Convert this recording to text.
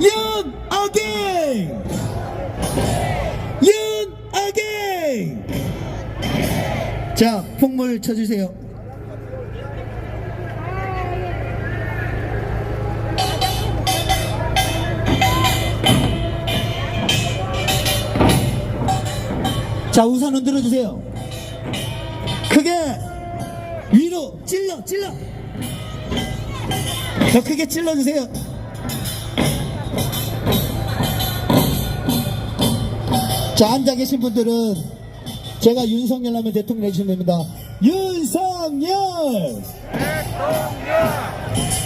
윤어게인! 윤어게인! 자, 폭물 쳐주세요. 자, 우선 흔들어주세요. 크게 위로 찔러 더 크게 찔러주세요. 자, 앉아 계신 분들은 제가 윤석열 하면 대통령 해주시면 됩니다. 윤석열! 대통령!